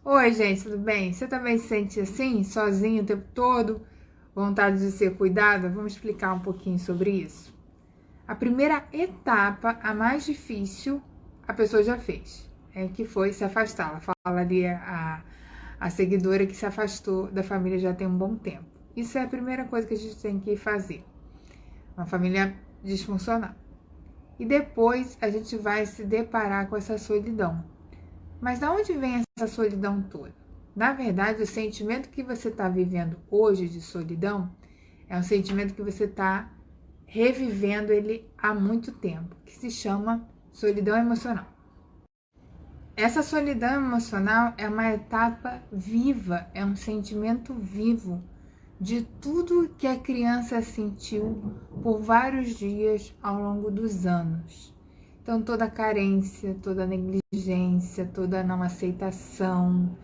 Oi, gente, tudo bem? Você também se sente assim, sozinho o tempo todo? Vontade de ser cuidada? Vamos explicar um pouquinho sobre isso. A primeira etapa, a mais difícil, a pessoa já fez, que foi se afastar. Ela fala ali a seguidora que se afastou da família já tem um bom tempo. Isso é a primeira coisa que a gente tem que fazer. Uma família disfuncional. E depois a gente vai se deparar com essa solidão. Mas de onde vem essa solidão toda? Na verdade, o sentimento que você está vivendo hoje de solidão é um sentimento que você está revivendo ele há muito tempo, que se chama solidão emocional. Essa solidão emocional é uma etapa viva, é um sentimento vivo de tudo que a criança sentiu por vários dias ao longo dos anos. Então, toda a carência, toda a negligência, toda a não aceitação,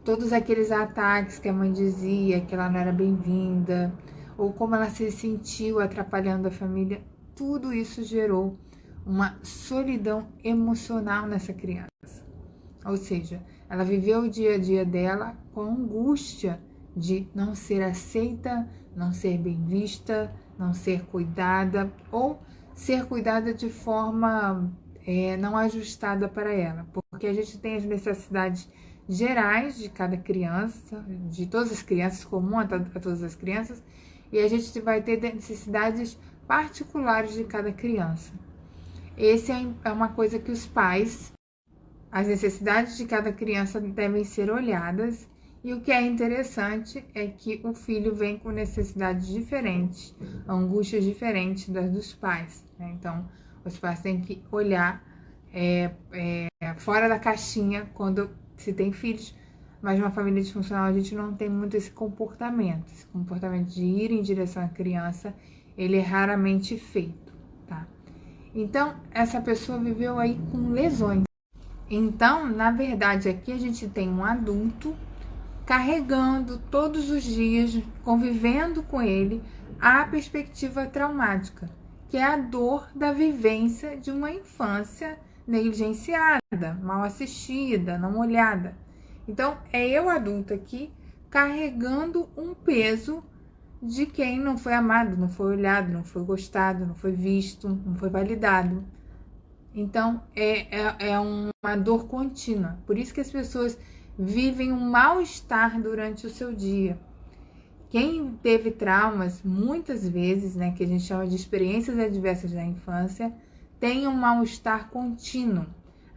todos aqueles ataques que a mãe dizia que ela não era bem-vinda, ou como ela se sentiu atrapalhando a família, tudo isso gerou uma solidão emocional nessa criança. Ou seja, ela viveu o dia a dia dela com angústia de não ser aceita, não ser bem vista, não ser cuidada ou ser cuidada de forma não ajustada para ela, porque a gente tem as necessidades gerais de cada criança, de todas as crianças, comum a todas as crianças, e a gente vai ter necessidades particulares de cada criança. Esse é uma coisa que os pais, as necessidades de cada criança devem ser olhadas. E o que é interessante é que o filho vem com necessidades diferentes, angústias diferentes das dos pais, né? Então, os pais têm que olhar fora da caixinha quando se tem filhos, mas numa família disfuncional a gente não tem muito esse comportamento de ir em direção à criança, ele é raramente feito, tá? Então, essa pessoa viveu aí com lesões. Então, na verdade, aqui a gente tem um adulto carregando todos os dias, convivendo com ele, a perspectiva traumática, que é a dor da vivência de uma infância negligenciada, mal assistida, não olhada. Então, é eu adulto aqui carregando um peso de quem não foi amado, não foi olhado, não foi gostado, não foi visto, não foi validado. Então, é uma dor contínua. Por isso que as pessoas vivem um mal-estar durante o seu dia. Quem teve traumas, muitas vezes, né, que a gente chama de experiências adversas da infância, tem um mal-estar contínuo.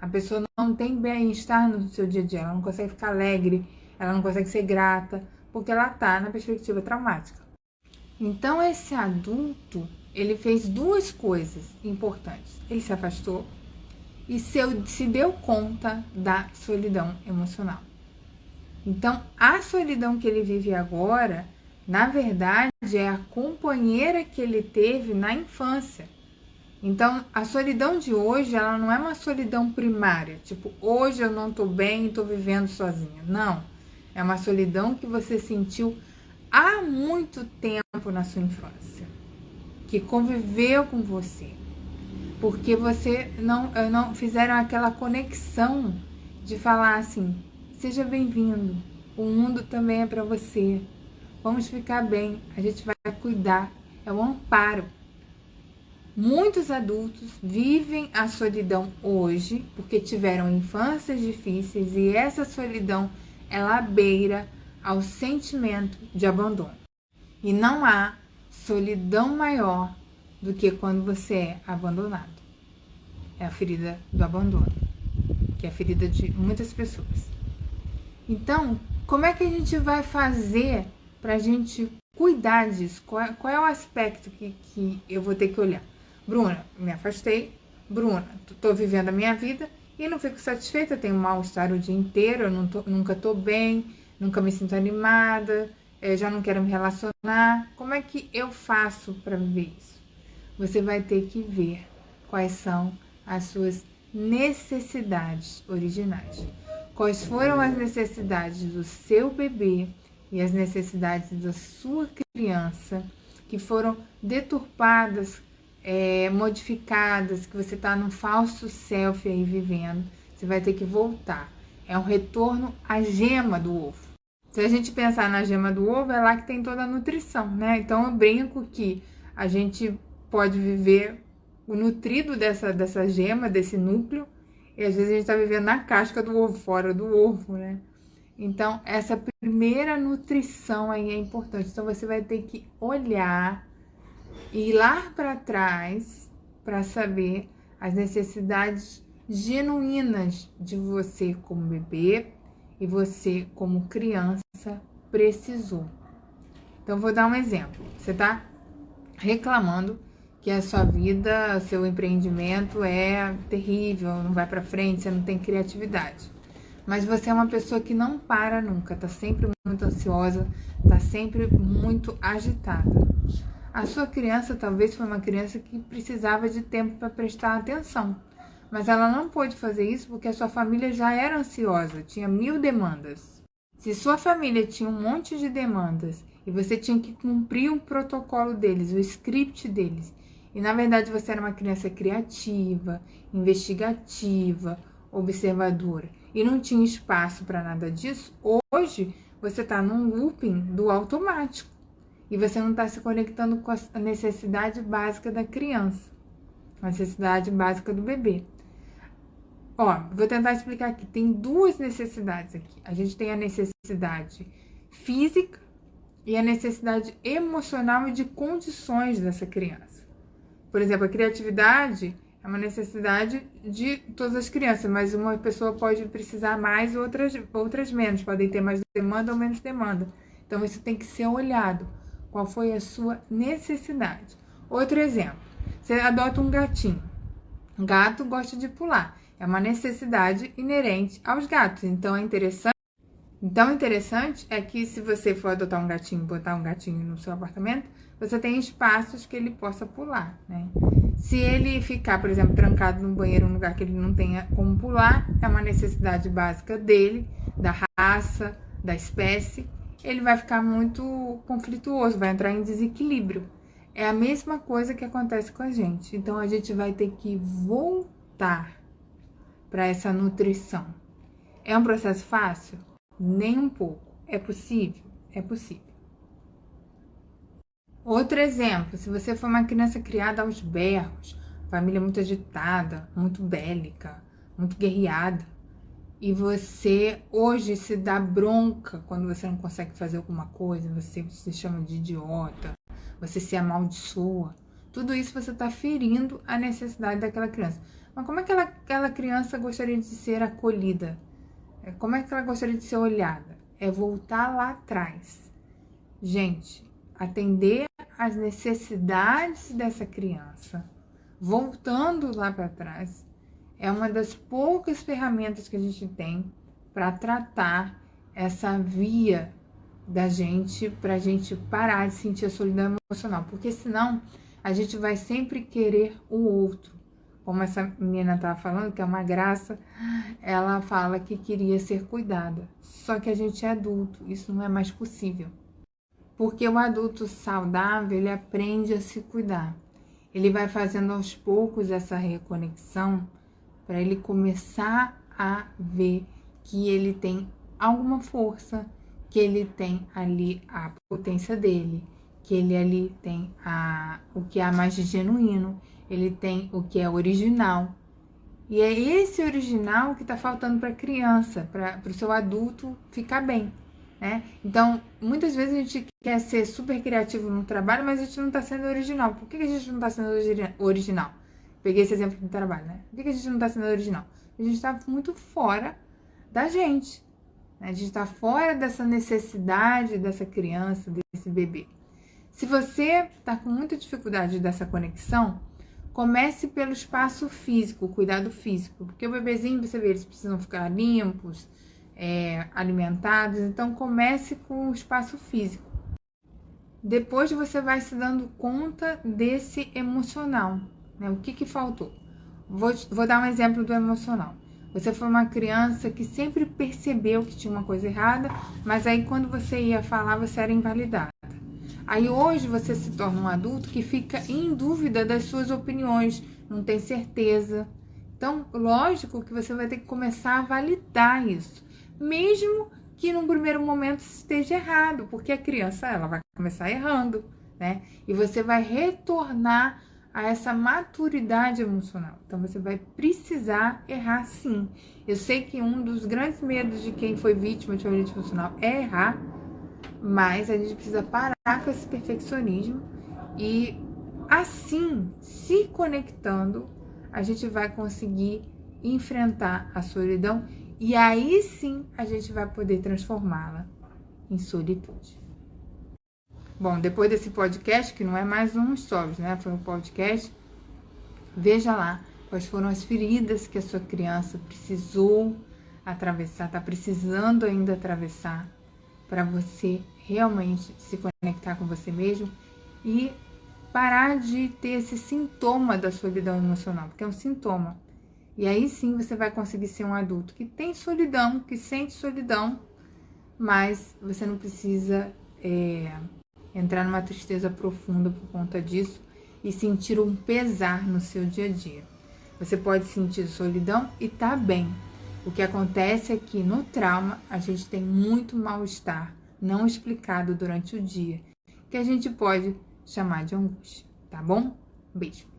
A pessoa não tem bem-estar no seu dia a dia, ela não consegue ficar alegre, ela não consegue ser grata, porque ela está na perspectiva traumática. Então, esse adulto, ele fez duas coisas importantes. Ele se afastou e se deu conta da solidão emocional. Então, a solidão que ele vive agora, na verdade, é a companheira que ele teve na infância. Então, a solidão de hoje, ela não é uma solidão primária, tipo, hoje eu não tô bem e tô vivendo sozinha. Não, é uma solidão que você sentiu há muito tempo na sua infância, que conviveu com você, porque você não fizeram aquela conexão de falar assim, seja bem-vindo, o mundo também é para você, vamos ficar bem, a gente vai cuidar, é um amparo. Muitos adultos vivem a solidão hoje porque tiveram infâncias difíceis e essa solidão ela beira ao sentimento de abandono. E não há solidão maior do que quando você é abandonado. É a ferida do abandono, que é a ferida de muitas pessoas. Então, como é que a gente vai fazer para a gente cuidar disso? Qual é o aspecto que eu vou ter que olhar? Bruna, me afastei. Bruna, estou vivendo a minha vida e não fico satisfeita, tenho mal-estar o dia inteiro, eu nunca estou bem, nunca me sinto animada, já não quero me relacionar. Como é que eu faço para viver isso? Você vai ter que ver quais são as suas necessidades originais. Quais foram as necessidades do seu bebê e as necessidades da sua criança que foram deturpadas, modificadas, que você está num falso self aí vivendo. Você vai ter que voltar. É um retorno à gema do ovo. Se a gente pensar na gema do ovo, é lá que tem toda a nutrição, né? Então eu brinco que a gente pode viver o nutrido dessa gema, desse núcleo, e às vezes a gente tá vivendo na casca do ovo, fora do ovo, né? Então, essa primeira nutrição aí é importante. Então, você vai ter que olhar e ir lá para trás para saber as necessidades genuínas de você como bebê e você como criança precisou. Então, vou dar um exemplo. Você tá reclamando que a sua vida, seu empreendimento é terrível, não vai para frente, você não tem criatividade. Mas você é uma pessoa que não para nunca, tá sempre muito ansiosa, tá sempre muito agitada. A sua criança talvez foi uma criança que precisava de tempo para prestar atenção, mas ela não pôde fazer isso porque a sua família já era ansiosa, tinha 1000 demandas. Se sua família tinha um monte de demandas e você tinha que cumprir um protocolo deles, o script deles, e na verdade você era uma criança criativa, investigativa, observadora, e não tinha espaço para nada disso, hoje você está num looping do automático e você não está se conectando com a necessidade básica da criança, a necessidade básica do bebê. Ó, vou tentar explicar aqui. Tem duas necessidades aqui. A gente tem a necessidade física e a necessidade emocional e de condições dessa criança. Por exemplo, a criatividade é uma necessidade de todas as crianças, mas uma pessoa pode precisar mais, outras menos, podem ter mais demanda ou menos demanda. Então, isso tem que ser olhado. Qual foi a sua necessidade? Outro exemplo, você adota um gatinho. Um gato gosta de pular. É uma necessidade inerente aos gatos. Então, interessante é que se você for adotar um gatinho, botar um gatinho no seu apartamento, você tem espaços que ele possa pular, né? Se ele ficar, por exemplo, trancado no banheiro, num lugar que ele não tenha como pular, é uma necessidade básica dele, da raça, da espécie, ele vai ficar muito conflituoso, vai entrar em desequilíbrio. É a mesma coisa que acontece com a gente. Então, a gente vai ter que voltar para essa nutrição. É um processo fácil? Nem um pouco. É possível? É possível. Outro exemplo, se você for uma criança criada aos berros, família muito agitada, muito bélica, muito guerreada, e você hoje se dá bronca quando você não consegue fazer alguma coisa, você se chama de idiota, você se amaldiçoa, tudo isso você está ferindo a necessidade daquela criança. Mas como é que aquela criança gostaria de ser acolhida? Como é que ela gostaria de ser olhada? É voltar lá atrás. Gente, atender às necessidades dessa criança, voltando lá para trás, é uma das poucas ferramentas que a gente tem para tratar essa via da gente, para a gente parar de sentir a solidão emocional, porque senão a gente vai sempre querer o outro. Como essa menina estava falando, que é uma graça, ela fala que queria ser cuidada. Só que a gente é adulto, isso não é mais possível. Porque o adulto saudável, ele aprende a se cuidar. Ele vai fazendo aos poucos essa reconexão para ele começar a ver que ele tem alguma força, que ele tem ali a potência dele, que ele ali tem o que há mais de genuíno, ele tem o que é original. E é esse original que está faltando para a criança, para o seu adulto ficar bem, né? Então, muitas vezes a gente quer ser super criativo no trabalho, mas a gente não está sendo original. Por que a gente não está sendo original? Peguei esse exemplo do trabalho, né? Por que a gente não está sendo original? A gente está muito fora da gente, né? A gente está fora dessa necessidade dessa criança, desse bebê. Se você está com muita dificuldade dessa conexão, comece pelo espaço físico, cuidado físico. Porque o bebezinho, você vê, eles precisam ficar limpos, alimentados. Então, comece com o espaço físico. Depois você vai se dando conta desse emocional, né? O que faltou? Vou dar um exemplo do emocional. Você foi uma criança que sempre percebeu que tinha uma coisa errada, mas aí quando você ia falar, você era invalidada. Aí hoje você se torna um adulto que fica em dúvida das suas opiniões, não tem certeza. Então, lógico que você vai ter que começar a validar isso, mesmo que num primeiro momento esteja errado, porque a criança ela vai começar errando, né? E você vai retornar a essa maturidade emocional. Então, você vai precisar errar sim. Eu sei que um dos grandes medos de quem foi vítima de violência emocional é errar, mas a gente precisa parar com esse perfeccionismo e assim, se conectando, a gente vai conseguir enfrentar a solidão e aí sim a gente vai poder transformá-la em solitude. Bom, depois desse podcast, que não é mais um stories, né? Foi um podcast, veja lá quais foram as feridas que a sua criança precisou atravessar, tá precisando ainda atravessar, para você realmente se conectar com você mesmo e parar de ter esse sintoma da solidão emocional, porque é um sintoma. E aí sim você vai conseguir ser um adulto que tem solidão, que sente solidão, mas você não precisa entrar numa tristeza profunda por conta disso e sentir um pesar no seu dia a dia. Você pode sentir solidão e tá bem. O que acontece é que no trauma a gente tem muito mal-estar não explicado durante o dia, que a gente pode chamar de angústia, tá bom? Beijo!